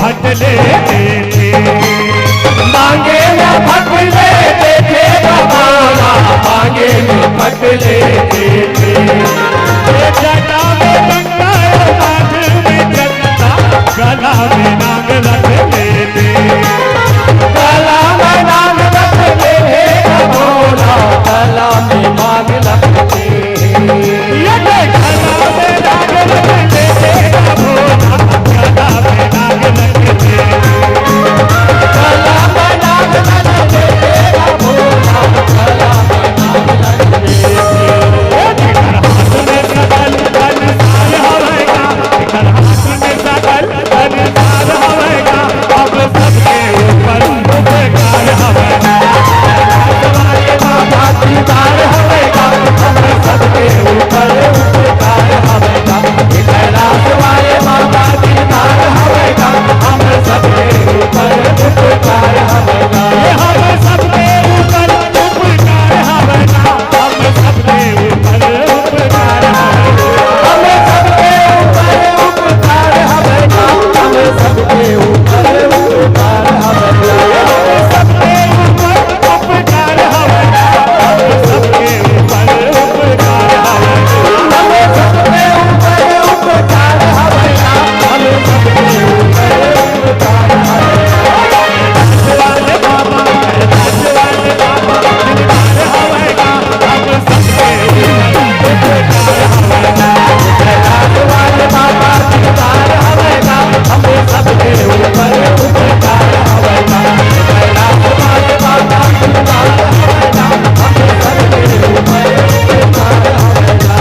फट लेते थे, मांगे में फट लेते थे भगोला, मांगे में फट लेते थे। जटा में गंगा माथ में चंदा, गला में नाग रख लेते, गला में नाग रखते थे भगोला, गला में नाग रखते। ये गला में नाग रख लेते भोला, गला में नाग रखते, गला में नाग रखते थे भगोला, गला में नाग रखते। हाथ में सकल धन सार हवेगा, हाथ में सकल धन सार हवेगा, अब सबके ऊपर उपकार हवेगा, हमारे बाबा दीदार हवेगा, हम सबके ऊपर उपकार हवेगा। कैलाश वाले बाबा दीदार हवेगा, हम सबके ऊपर उपकार हवेगा। हम सबके ऊपर उपकार हवेगा, हम सबके ऊपर उपकार हवेगा, हम सबके ऊपर उपकार हवेगा, हम सबके ऊपर उपकार हवेगा। सबके ऊपर उपकार हवेगा, हम सबके ऊपर उपकार हवेगा, हम सबके ऊपर उपकार हवेगा, हम सबके ऊपर उपकार हवेगा। वाले बाबा कैलाश वाले बाबा दीदार हवेगा, हम सबके ऊपर उपकार हवेगा, कैलाश वाले बाबा दीदार हवेगा, हम सबके ऊपर उपकार हवेगा। कैलाश वाले बाबा दीदार हवेगा, हम सबके ऊपर उपकार हवेगा।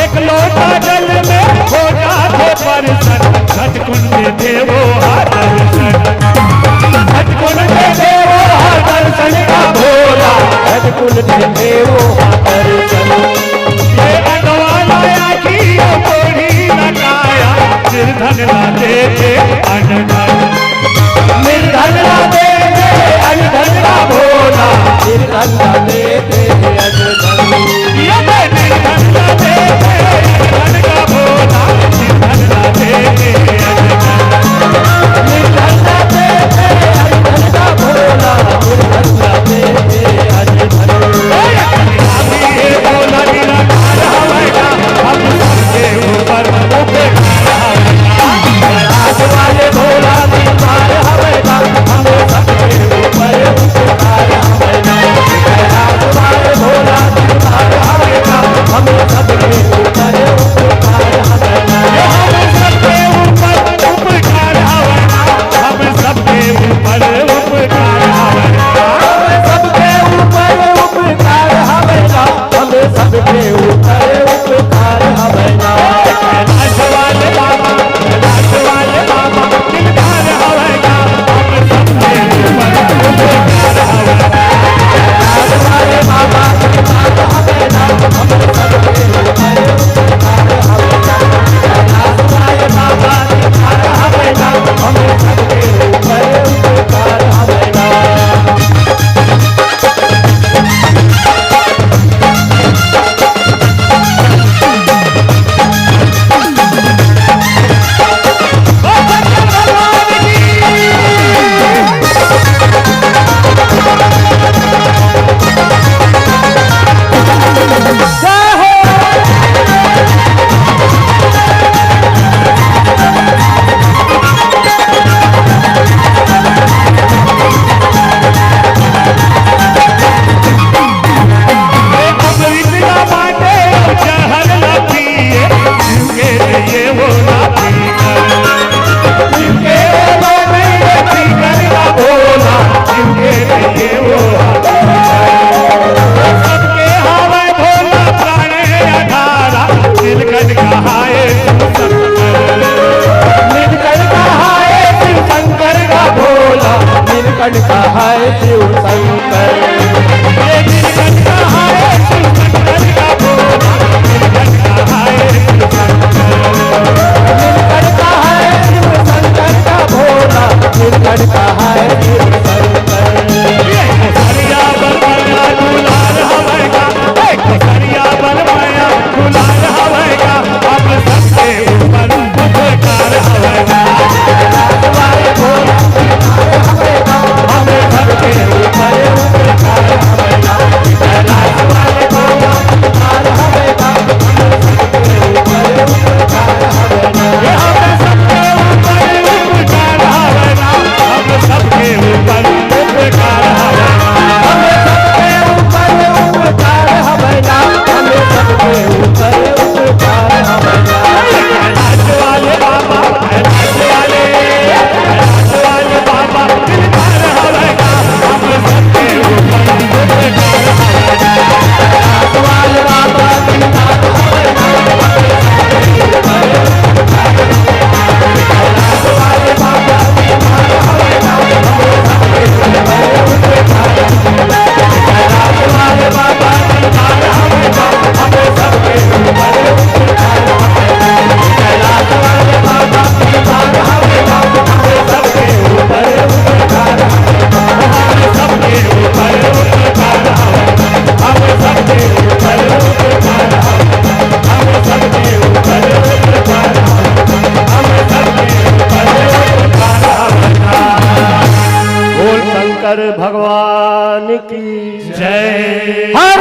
एक लोटा जल में हो जाते परसन, घटकुंड देवो दर्शन, हटकुल दे वो दर्शन का भोला, हटकुल दे वो दर्शन। ये अनवाला की कोढ़ी लगाया, निर्धन ना देते अनधन, निर्धन ना दे दे अनधन का भोला, निर्धन ना दे दे अनधन। ये निर्धन ना देते अनधन का भोला, निर्धन ना देते अनधन, निर्धन ना दे दे अनधन का भोला, निर्धन ना दे दे अनधन। ये भोला निराकार हवेगा, हम सबके ऊपर उपकार हवेगा, कैलाश वाले भोला दीदार हवेगा, हम सबके ऊपर उपकार हवेगा। कैलाश है शिव शंकर। ये नीलकंठ है शिव शंकर का भोला, नीलकंठ है शिव शंकर। नीलकंठ है शिव शंकर का भोला, नीलकंठ है शिव शंकर। ये केसरिया बलमाया दुलार हवेगा, ये केसरिया बलमाया दुलार हवेगा, अब सबसे ऊपर उपकार हवेगा। वाले भोला हमें सबके ऊपर उपकार हवेगा, कैलाश वाले भोला उपकार हवेगा, ये हमें सबके ऊपर उपकार हवेगा, अब सबके ऊपर उपकार हवेगा। हमें सबके ऊपर उपकार हवेगा, हमें सबके ऊपर उपकार हवेगा। कैलाश वाले बाबा, कैलाश वाले बाबा दिलदार हवेगा, अब सबके ऊपर उपकार हवेगा। कैलाश वाले बाबा दिलदार हवेगा, कैलाश वाले बाबा दिलदार हवेगा, कैलाश वाले बाबा दिलदार हवेगा, हमें सबके ऊपर उपकार हवेगा, कैलाश वाले बाबा दिलदार हवेगा, हमें सबके ऊपर उपकार हवेगा, हमें सबके ऊपर उपकार हवेगा, हमें सबके ऊपर उपकार हवेगा, हमें सबके ऊपर उपकार हवेगा, हमें सबके ऊपर उपकार हवेगा। बोल शंकर भगवान की जय। हर